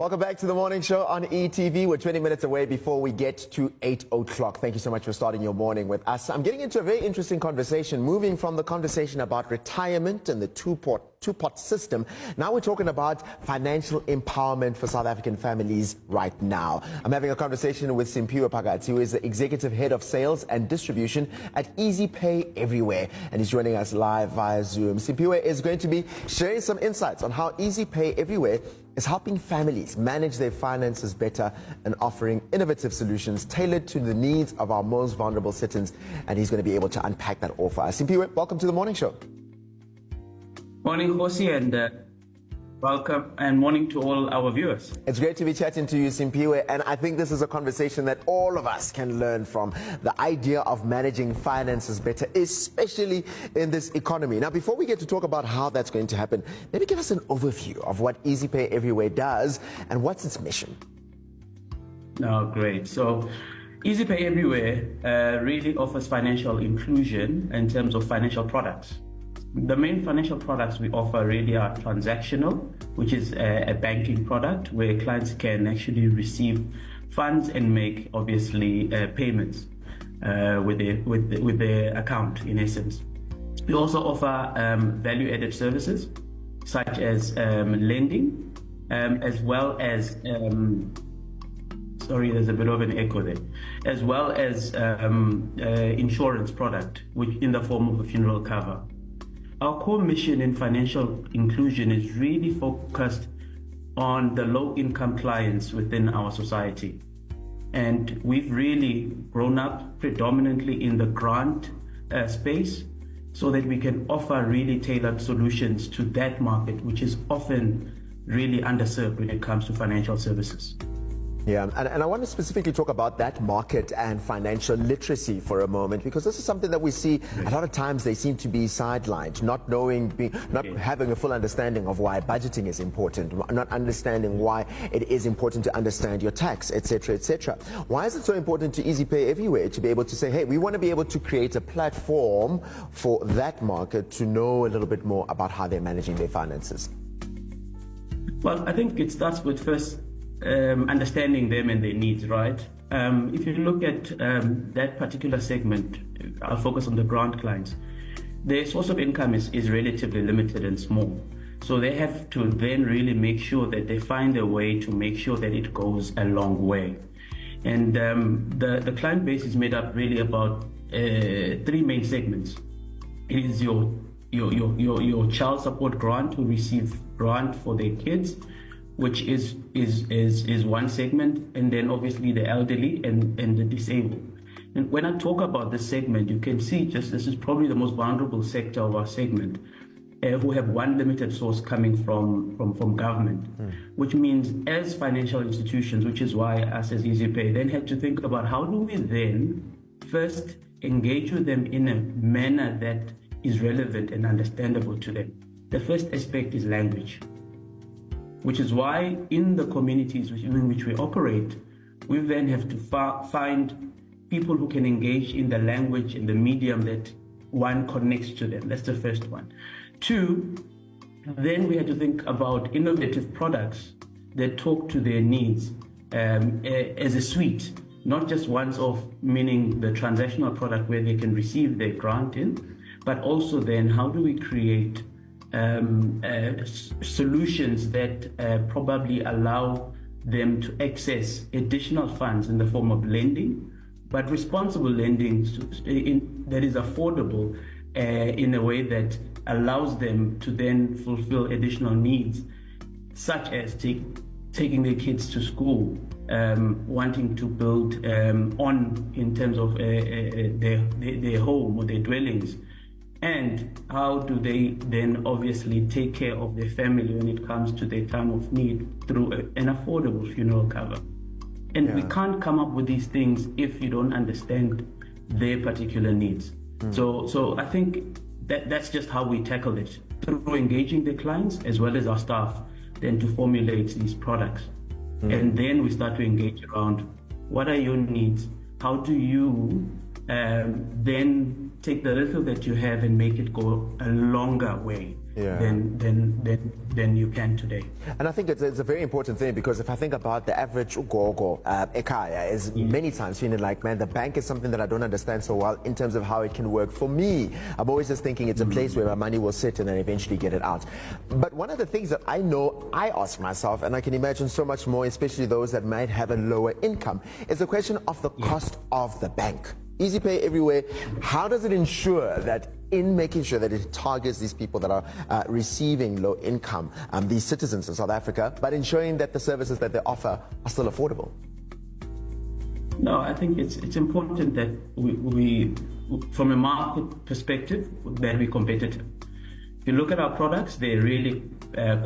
Welcome back to the morning show on ETV. We're 20 minutes away before we get to 8 o'clock. Thank you so much for starting your morning with us. I'm getting into a very interesting conversation, moving from the conversation about retirement and the two-pot system. Now we're talking about financial empowerment for South African families right now. I'm having a conversation with Simphiwe Phakathi, who is the Executive Head of Sales and Distribution at EasyPay Everywhere, and he's joining us live via Zoom. Simphiwe is going to be sharing some insights on how EasyPay Everywhere is helping families manage their finances better and offering innovative solutions tailored to the needs of our most vulnerable citizens. And he's going to be able to unpack that all for us. Simphiwe, welcome to the morning show. Morning, Kgosi, and welcome and morning to all our viewers. It's great to be chatting to you, Simphiwe, and I think this is a conversation that all of us can learn from. The idea of managing finances better, especially in this economy. Now, before we get to talk about how that's going to happen, maybe give us an overview of what EasyPay Everywhere does and what's its mission. Oh, great. So EasyPay Everywhere really offers financial inclusion in terms of financial products. The main financial products we offer really are transactional, which is a banking product where clients can actually receive funds and make, obviously, payments with their account, in essence. We also offer value-added services, such as lending, as well as, sorry, there's a bit of an echo there, as well as insurance product, which in the form of a funeral cover. Our core mission in financial inclusion is really focused on the low-income clients within our society. And we've really grown up predominantly in the grant space so that we can offer really tailored solutions to that market, which is often really underserved when it comes to financial services. Yeah, and I want to specifically talk about that market and financial literacy for a moment, because this is something that we see a lot of times. They seem to be sidelined, not having a full understanding of why budgeting is important, not understanding why it is important to understand your tax, etc., etc. Why is it so important to EasyPay Everywhere to be able to say, hey, we want to be able to create a platform for that market to know a little bit more about how they're managing their finances? Well, I think it starts with first understanding them and their needs, right? If you look at that particular segment, I'll focus on the grant clients. Their source of income is relatively limited and small. So they have to then really make sure that they find a way to make sure that it goes a long way. And the client base is made up really about three main segments. It is your child support grant, who receive grant for their kids, which is one segment, and then obviously the elderly and the disabled. And when I talk about this segment, you can see just this is probably the most vulnerable sector of our segment, who have one limited source coming from government, which means as financial institutions, which is why us as EasyPay then had to think about how do we then first engage with them in a manner that is relevant and understandable to them. The first aspect is language, which is why in the communities in which we operate, we then have to find people who can engage in the language and the medium that one connects to them. That's the first one. Two, then we had to think about innovative products that talk to their needs as a suite, not just once off, meaning the transactional product where they can receive their grant in, but also then how do we create solutions that probably allow them to access additional funds in the form of lending, but responsible lending that is affordable in a way that allows them to then fulfill additional needs, such as taking their kids to school, wanting to build on in terms of their home or their dwellings. And how do they then obviously take care of their family when it comes to their time of need through an affordable funeral cover? And we can't come up with these things if you don't understand their particular needs. So I think that's just how we tackle it, through engaging the clients as well as our staff, then to formulate these products. And then we start to engage around what are your needs? How do you then take the little that you have and make it go a longer way? than you can today. And I think it's a very important thing, because if I think about the average ugogo ekaya is many times feeling like, man, the bank is something that I don't understand so well in terms of how it can work for me. I'm always just thinking it's a place where my money will sit and then eventually get it out. But one of the things that I know I ask myself, and I can imagine so much more, especially those that might have a lower income, is the question of the cost of the bank. EasyPay Everywhere, how does it ensure that in making sure that it targets these people that are receiving low income, these citizens in South Africa, but ensuring that the services that they offer are still affordable? No, I think it's important that we from a market perspective, that we're competitive. If you look at our products, they're really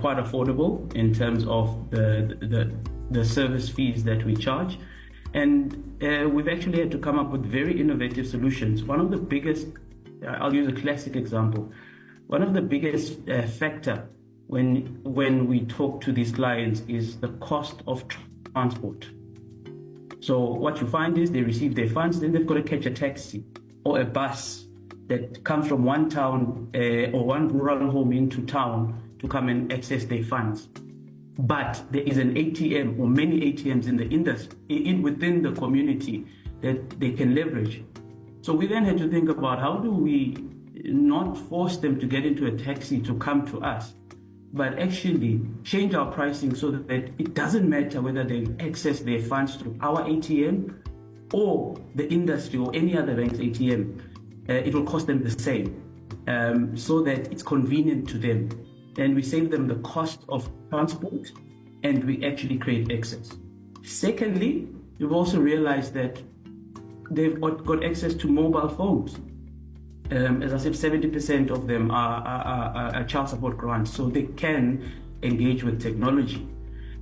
quite affordable in terms of the service fees that we charge. And we've actually had to come up with very innovative solutions. One of the biggest, I'll use a classic example. One of the biggest factor when we talk to these clients is the cost of transport. So what you find is they receive their funds, then they've got to catch a taxi or a bus that comes from one town or one rural home into town to come and access their funds. But there is an ATM or many ATMs in the industry, within the community, that they can leverage. So we then had to think about, how do we not force them to get into a taxi to come to us, but actually change our pricing so that it doesn't matter whether they access their funds through our ATM or the industry or any other bank's ATM. It will cost them the same, so that it's convenient to them. And we save them the cost of transport, and we actually create access. Secondly, we've also realized that they've got access to mobile phones. As I said, 70% of them are child support grants, so they can engage with technology.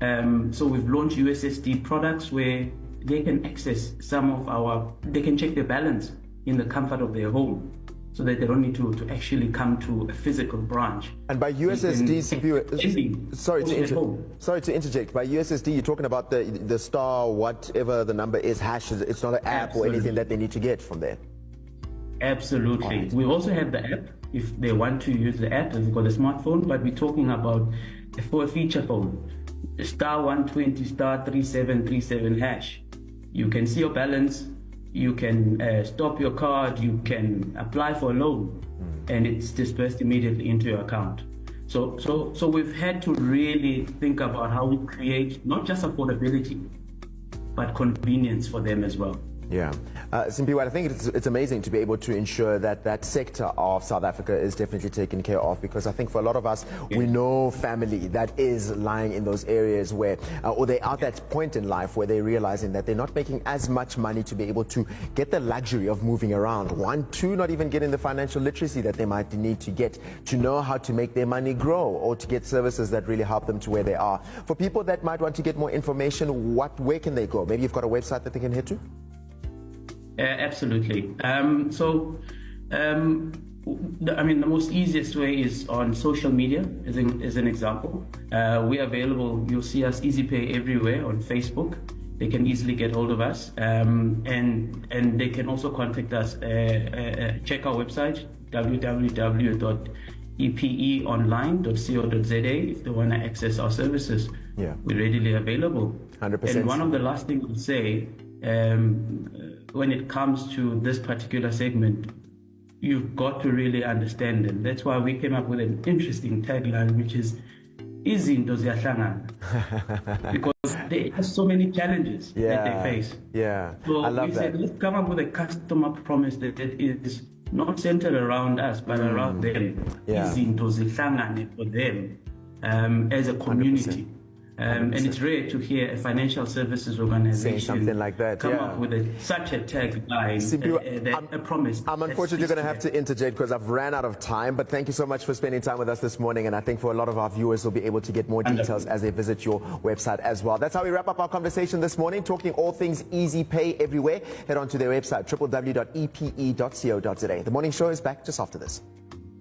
So we've launched USSD products where they can access they can check their balance in the comfort of their home, so that they don't need to actually come to a physical branch. And by USSD, sorry to interject. By USSD, you're talking about the star, whatever the number is, hash. It's not an app or anything that they need to get from there. Absolutely. Right. We also have the app if they want to use the app. They've got a smartphone, but we're talking about for a feature phone, star 120 star 3737 hash. You can see your balance. You can stop your card, you can apply for a loan, and it's dispersed immediately into your account. So we've had to really think about how we create not just affordability, but convenience for them as well. Yeah. Simphiwe, I think it's amazing to be able to ensure that that sector of South Africa is definitely taken care of, because I think for a lot of us, we know family that is lying in those areas where, or they're at that point in life where they're realizing that they're not making as much money to be able to get the luxury of moving around. One, two, not even getting the financial literacy that they might need to get to know how to make their money grow, or to get services that really help them to where they are. For people that might want to get more information, where can they go? Maybe you've got a website that they can head to? Absolutely. I mean, the most easiest way is on social media, as an example. We're available. You'll see us EasyPay Everywhere on Facebook. They can easily get hold of us, and they can also contact us. Check our website, www.epeonline.co.za, if they want to access our services. Yeah, we're readily available. 100%. And one of the last things I'll say, when it comes to this particular segment, you've got to really understand them. That's why we came up with an interesting tagline, which is "Izinto ziyahlangana," because they have so many challenges that they face. Yeah, so I love we said, let's come up with a customer promise that is not centered around us, but around them. Izinto ziyahlangana for them as a community. 100%. And it's rare to hear a financial services organization saying something like that, come up with such a tagline, a promise. I'm unfortunately going to have to interject because I've ran out of time, but thank you so much for spending time with us this morning, and I think for a lot of our viewers will be able to get more details as they visit your website as well. That's how we wrap up our conversation this morning, talking all things EasyPay Everywhere. Head on to their website, www.epe.co.za. The morning show is back just after this.